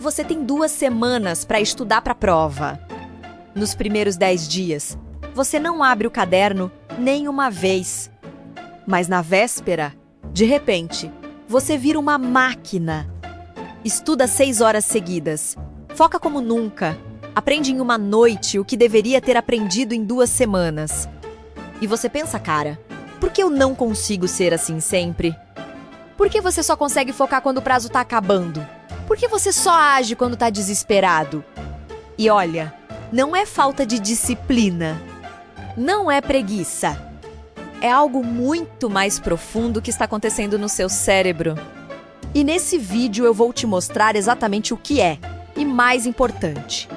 você tem 2 semanas para estudar para a prova. Nos primeiros 10 dias, você não abre o caderno nem uma vez. Mas na véspera, de repente, você vira uma máquina. Estuda 6 horas seguidas. Foca como nunca. Aprende em uma noite o que deveria ter aprendido em 2 semanas. E você pensa, cara, por que eu não consigo ser assim sempre? Por que você só consegue focar quando o prazo tá acabando? Por que você só age quando tá desesperado? E olha, não é falta de disciplina. Não é preguiça. É algo muito mais profundo que está acontecendo no seu cérebro. E nesse vídeo eu vou te mostrar exatamente o que é, e mais importante,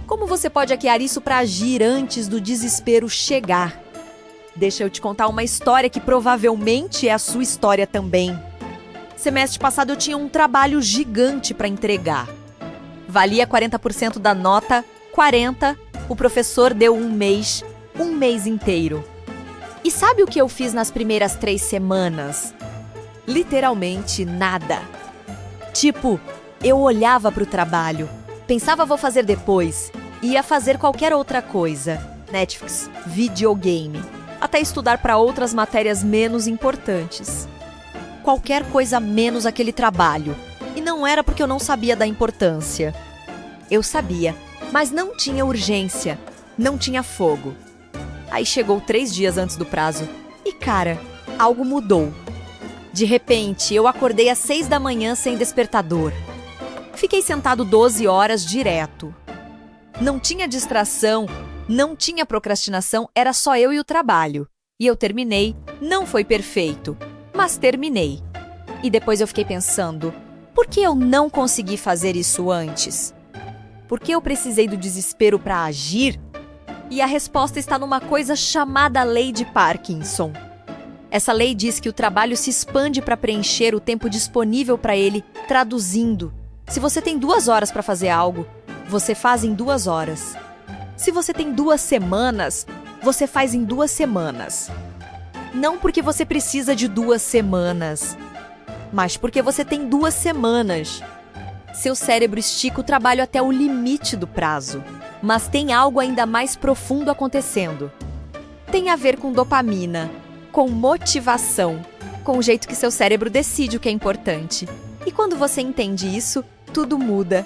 como você pode hackear isso para agir antes do desespero chegar. Deixa eu te contar uma história que provavelmente é a sua história também. Semestre passado eu tinha um trabalho gigante para entregar. Valia 40% da nota, 40%, o professor deu um mês inteiro. E sabe o que eu fiz nas primeiras 3 semanas? Literalmente nada. Tipo, eu olhava para o trabalho, pensava vou fazer depois, ia fazer qualquer outra coisa. Netflix, videogame, até estudar para outras matérias menos importantes. Qualquer coisa menos aquele trabalho. E não era porque eu não sabia da importância. Eu sabia, mas não tinha urgência, não tinha fogo. Aí chegou 3 dias antes do prazo e, cara, algo mudou. De repente, eu acordei às 6 da manhã sem despertador. Fiquei sentado 12 horas direto. Não tinha distração, não tinha procrastinação, era só eu e o trabalho. E eu terminei, não foi perfeito, mas terminei. E depois eu fiquei pensando, por que eu não consegui fazer isso antes? Por que eu precisei do desespero para agir? E a resposta está numa coisa chamada Lei de Parkinson. Essa lei diz que o trabalho se expande para preencher o tempo disponível para ele, traduzindo. Se você tem 2 horas para fazer algo, você faz em 2 horas. Se você tem 2 semanas, você faz em 2 semanas. Não porque você precisa de 2 semanas, mas porque você tem 2 semanas. Seu cérebro estica o trabalho até o limite do prazo. Mas tem algo ainda mais profundo acontecendo. Tem a ver com dopamina, com motivação, com o jeito que seu cérebro decide o que é importante. E quando você entende isso, tudo muda.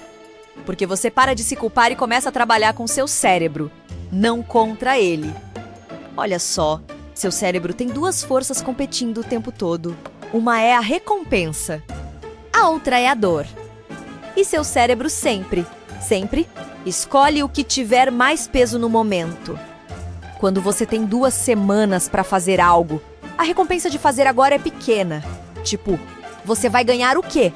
Porque você para de se culpar e começa a trabalhar com seu cérebro, não contra ele. Olha só, seu cérebro tem 2 forças competindo o tempo todo. Uma é a recompensa, a outra é a dor. E seu cérebro sempre escolhe o que tiver mais peso no momento. Quando você tem 2 semanas para fazer algo, a recompensa de fazer agora é pequena. Tipo, você vai ganhar o quê?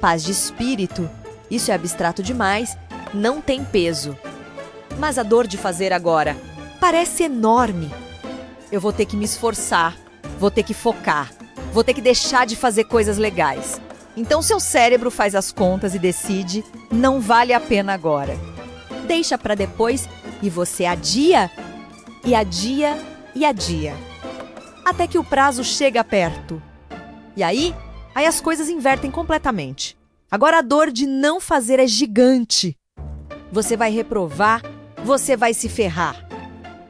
Paz de espírito. Isso é abstrato demais, não tem peso. Mas a dor de fazer agora parece enorme. Eu vou ter que me esforçar, vou ter que focar, vou ter que deixar de fazer coisas legais. Então seu cérebro faz as contas e decide, não vale a pena agora. Deixa para depois e você adia, e adia, e adia. Até que o prazo chega perto. E aí as coisas invertem completamente. Agora a dor de não fazer é gigante. Você vai reprovar, você vai se ferrar.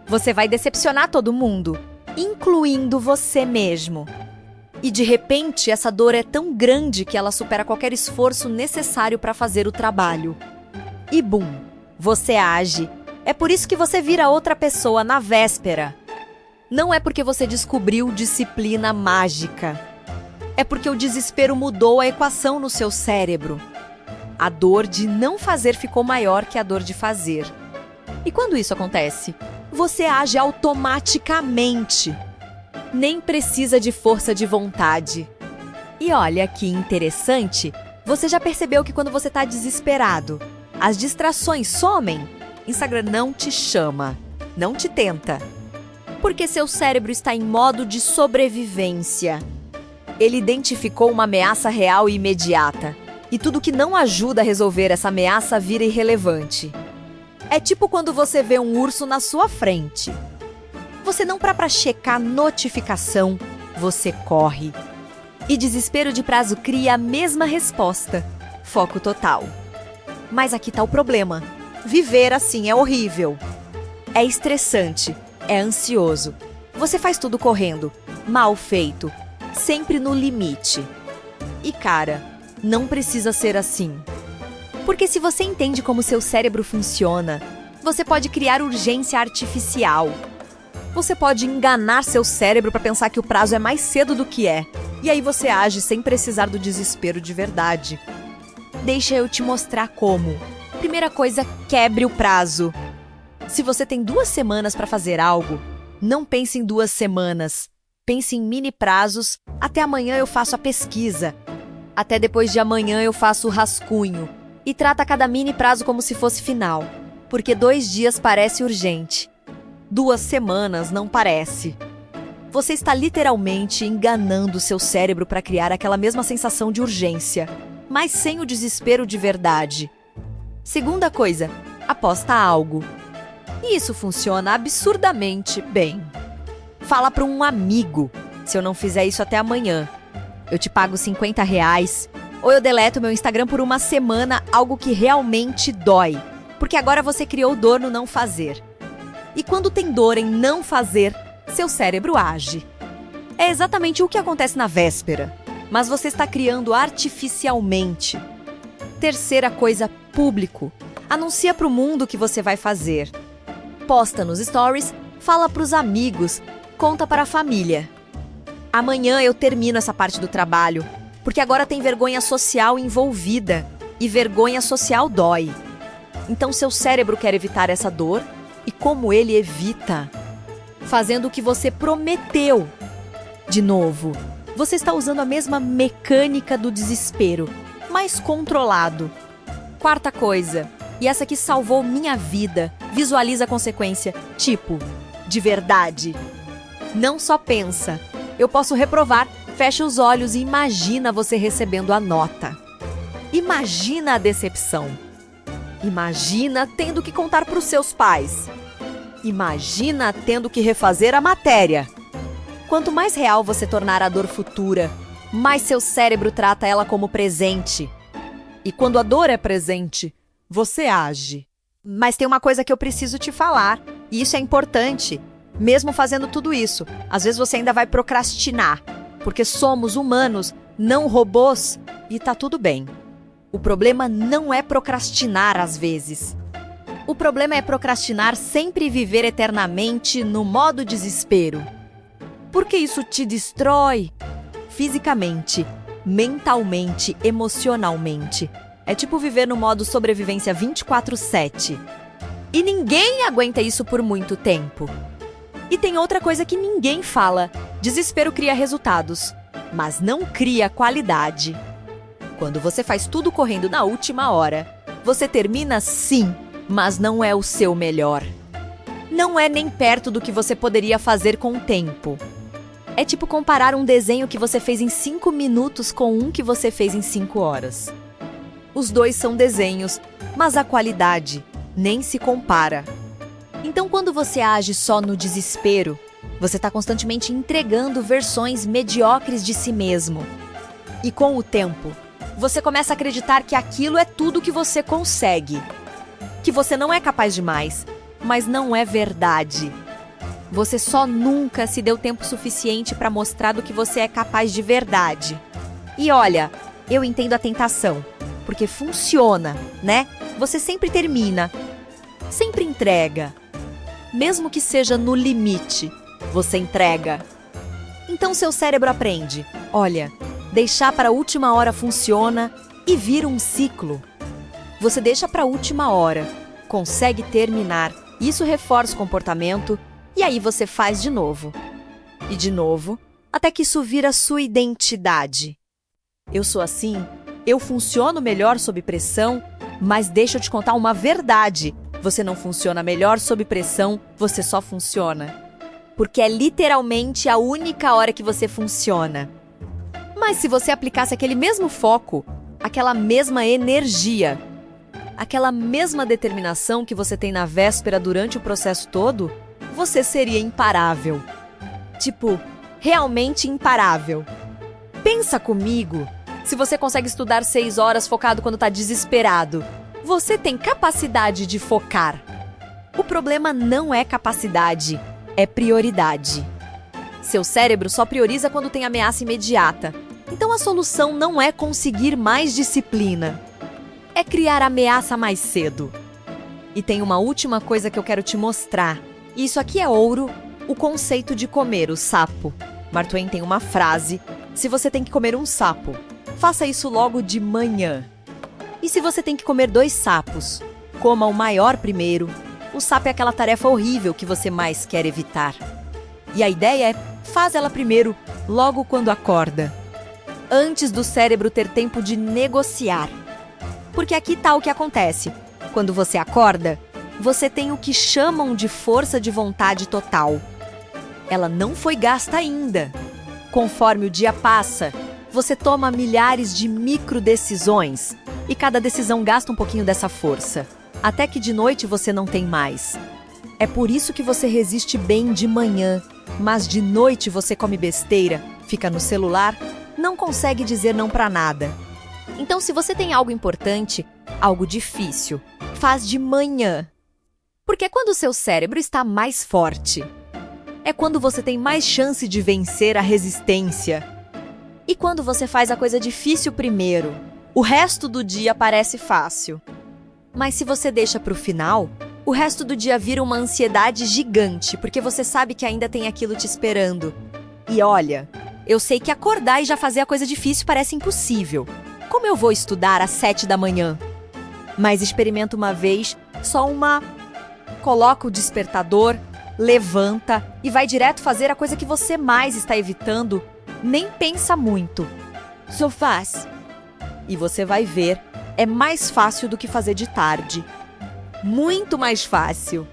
Você vai decepcionar todo mundo, incluindo você mesmo. E de repente, essa dor é tão grande que ela supera qualquer esforço necessário para fazer o trabalho. E bum, você age. É por isso que você vira outra pessoa na véspera. Não é porque você descobriu disciplina mágica. É porque o desespero mudou a equação no seu cérebro. A dor de não fazer ficou maior que a dor de fazer. E quando isso acontece, você age automaticamente. Nem precisa de força de vontade. E olha que interessante, você já percebeu que quando você está desesperado, as distrações somem? Instagram não te chama, não te tenta. Porque seu cérebro está em modo de sobrevivência. Ele identificou uma ameaça real e imediata. E tudo que não ajuda a resolver essa ameaça vira irrelevante. É tipo quando você vê um urso na sua frente. Você não para checar notificação, você corre. E desespero de prazo cria a mesma resposta. Foco total. Mas aqui tá o problema. Viver assim é horrível. É estressante, é ansioso. Você faz tudo correndo, mal feito, sempre no limite. E cara, não precisa ser assim. Porque se você entende como seu cérebro funciona, você pode criar urgência artificial. Você pode enganar seu cérebro para pensar que o prazo é mais cedo do que é. E aí você age sem precisar do desespero de verdade. Deixa eu te mostrar como. Primeira coisa, quebre o prazo. Se você tem 2 semanas para fazer algo, não pense em 2 semanas. Pense em mini prazos. Até amanhã eu faço a pesquisa. Até depois de amanhã eu faço o rascunho. E trata cada mini prazo como se fosse final. Porque 2 dias parece urgente. 2 semanas não parece. Você está literalmente enganando seu cérebro para criar aquela mesma sensação de urgência, mas sem o desespero de verdade. Segunda coisa, aposta algo. E isso funciona absurdamente bem. Fala para um amigo, se eu não fizer isso até amanhã, eu te pago R$ 50, ou eu deleto meu Instagram por 1 semana, algo que realmente dói, porque agora você criou dor no não fazer. E quando tem dor em não fazer, seu cérebro age. É exatamente o que acontece na véspera, mas você está criando artificialmente. Terceira coisa, público. Anuncia para o mundo o que você vai fazer. Posta nos stories, fala para os amigos, conta para a família. Amanhã eu termino essa parte do trabalho, porque agora tem vergonha social envolvida, e vergonha social dói. Então seu cérebro quer evitar essa dor, e como ele evita? Fazendo o que você prometeu. De novo, você está usando a mesma mecânica do desespero, mas controlado. Quarta coisa, e essa aqui salvou minha vida, visualiza a consequência, tipo, de verdade. Não só pensa, eu posso reprovar, fecha os olhos e imagina você recebendo a nota. Imagina a decepção. Imagina tendo que contar para os seus pais. Imagina tendo que refazer a matéria. Quanto mais real você tornar a dor futura, mais seu cérebro trata ela como presente. E quando a dor é presente, você age. Mas tem uma coisa que eu preciso te falar, e isso é importante. Mesmo fazendo tudo isso, às vezes você ainda vai procrastinar, porque somos humanos, não robôs, e tá tudo bem. O problema não é procrastinar às vezes. O problema é procrastinar sempre e viver eternamente no modo desespero. Porque isso te destrói fisicamente, mentalmente, emocionalmente. É tipo viver no modo sobrevivência 24/7. E ninguém aguenta isso por muito tempo. E tem outra coisa que ninguém fala. Desespero cria resultados, mas não cria qualidade. Quando você faz tudo correndo na última hora, você termina sim, mas não é o seu melhor. Não é nem perto do que você poderia fazer com o tempo. É tipo comparar um desenho que você fez em 5 minutos com um que você fez em 5 horas. Os dois são desenhos, mas a qualidade nem se compara. Então, quando você age só no desespero, você está constantemente entregando versões mediocres de si mesmo. E com o tempo, você começa a acreditar que aquilo é tudo que você consegue. Que você não é capaz de mais, mas não é verdade. Você só nunca se deu tempo suficiente para mostrar do que você é capaz de verdade. E olha, eu entendo a tentação, porque funciona, né? Você sempre termina, sempre entrega. Mesmo que seja no limite, você entrega. Então seu cérebro aprende, olha, deixar para a última hora funciona e vira um ciclo. Você deixa para a última hora, consegue terminar, isso reforça o comportamento e aí você faz de novo. E de novo, até que isso vira sua identidade. Eu sou assim, eu funciono melhor sob pressão, mas deixa eu te contar uma verdade. Você não funciona melhor sob pressão, você só funciona. Porque é literalmente a única hora que você funciona. Mas se você aplicasse aquele mesmo foco, aquela mesma energia, aquela mesma determinação que você tem na véspera durante o processo todo, você seria imparável. Tipo, realmente imparável. Pensa comigo, se você consegue estudar 6 horas focado quando tá desesperado, Você tem capacidade de focar. O problema não é capacidade, é prioridade. Seu cérebro só prioriza quando tem ameaça imediata. Então a solução não é conseguir mais disciplina. É criar ameaça mais cedo. E tem uma última coisa que eu quero te mostrar. E isso aqui é ouro, o conceito de comer o sapo. Mark Twain tem uma frase: se você tem que comer um sapo, faça isso logo de manhã. E se você tem que comer 2 sapos, coma o maior primeiro. O sapo é aquela tarefa horrível que você mais quer evitar. E a ideia é: faz ela primeiro, logo quando acorda, antes do cérebro ter tempo de negociar. Porque aqui está o que acontece. Quando você acorda, você tem o que chamam de força de vontade total. Ela não foi gasta ainda. Conforme o dia passa, você toma milhares de microdecisões e cada decisão gasta um pouquinho dessa força, até que de noite você não tem mais. É por isso que você resiste bem de manhã, mas de noite você come besteira, fica no celular, não consegue dizer não para nada. Então, se você tem algo importante, algo difícil, faz de manhã. Porque é quando o seu cérebro está mais forte. É quando você tem mais chance de vencer a resistência. E quando você faz a coisa difícil primeiro, o resto do dia parece fácil. Mas se você deixa para o final, o resto do dia vira uma ansiedade gigante, porque você sabe que ainda tem aquilo te esperando. E olha, eu sei que acordar e já fazer a coisa difícil parece impossível. Como eu vou estudar às 7 da manhã? Mas experimenta uma vez, coloca o despertador, levanta e vai direto fazer a coisa que você mais está evitando. Nem pensa muito. Só faz. E você vai ver, é mais fácil do que fazer de tarde. Muito mais fácil.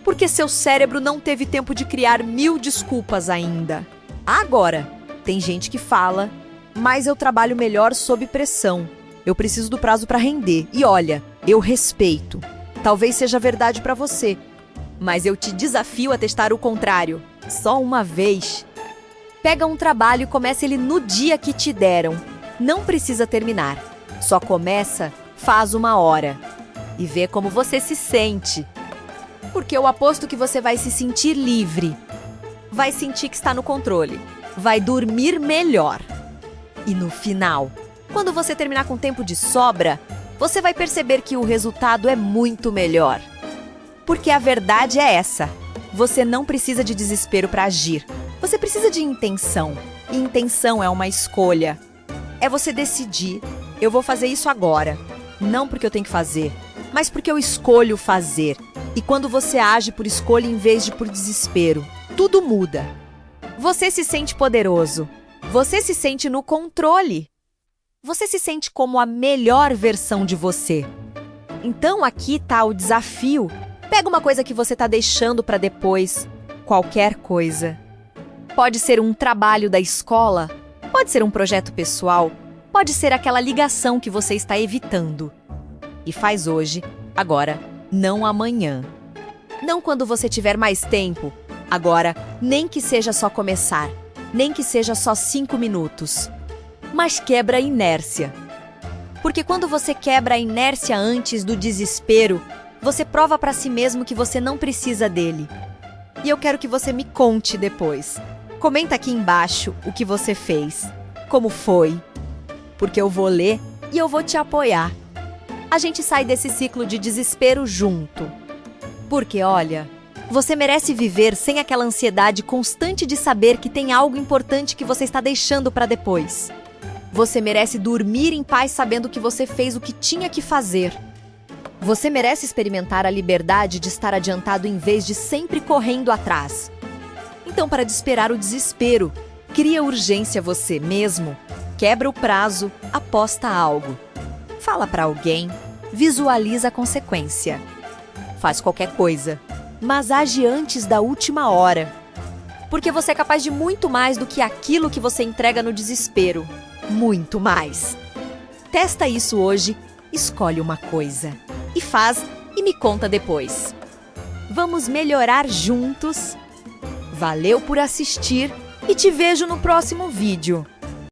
Porque seu cérebro não teve tempo de criar 1000 desculpas ainda. Agora, tem gente que fala: mas eu trabalho melhor sob pressão. Eu preciso do prazo para render. E olha, eu respeito. Talvez seja verdade para você. Mas eu te desafio a testar o contrário. Só uma vez. Pega um trabalho e comece ele no dia que te deram. Não precisa terminar. Só começa, faz 1 hora. E vê como você se sente. Porque eu aposto que você vai se sentir livre. Vai sentir que está no controle. Vai dormir melhor. E no final, quando você terminar com tempo de sobra, você vai perceber que o resultado é muito melhor. Porque a verdade é essa: você não precisa de desespero para agir. Você precisa de intenção. E intenção é uma escolha. É você decidir: eu vou fazer isso agora. Não porque eu tenho que fazer, mas porque eu escolho fazer. E quando você age por escolha em vez de por desespero, tudo muda. Você se sente poderoso. Você se sente no controle. Você se sente como a melhor versão de você. Então aqui está o desafio. Pega uma coisa que você está deixando para depois. Qualquer coisa. Pode ser um trabalho da escola. Pode ser um projeto pessoal. Pode ser aquela ligação que você está evitando. E faz hoje, agora, não amanhã. Não quando você tiver mais tempo. Agora, nem que seja só começar. Nem que seja só 5 minutos. Mas quebra a inércia. Porque quando você quebra a inércia antes do desespero, você prova para si mesmo que você não precisa dele. E eu quero que você me conte depois. Comenta aqui embaixo o que você fez. Como foi? Porque eu vou ler e eu vou te apoiar. A gente sai desse ciclo de desespero junto. Porque, olha, você merece viver sem aquela ansiedade constante de saber que tem algo importante que você está deixando para depois. Você merece dormir em paz sabendo que você fez o que tinha que fazer. Você merece experimentar a liberdade de estar adiantado em vez de sempre correndo atrás. Então, para de esperar o desespero, cria urgência você mesmo, quebra o prazo, aposta algo. Fala para alguém, visualiza a consequência. Faz qualquer coisa, mas age antes da última hora. Porque você é capaz de muito mais do que aquilo que você entrega no desespero. Muito mais. Testa isso hoje, escolhe uma coisa. E faz e me conta depois. Vamos melhorar juntos? Valeu por assistir e te vejo no próximo vídeo.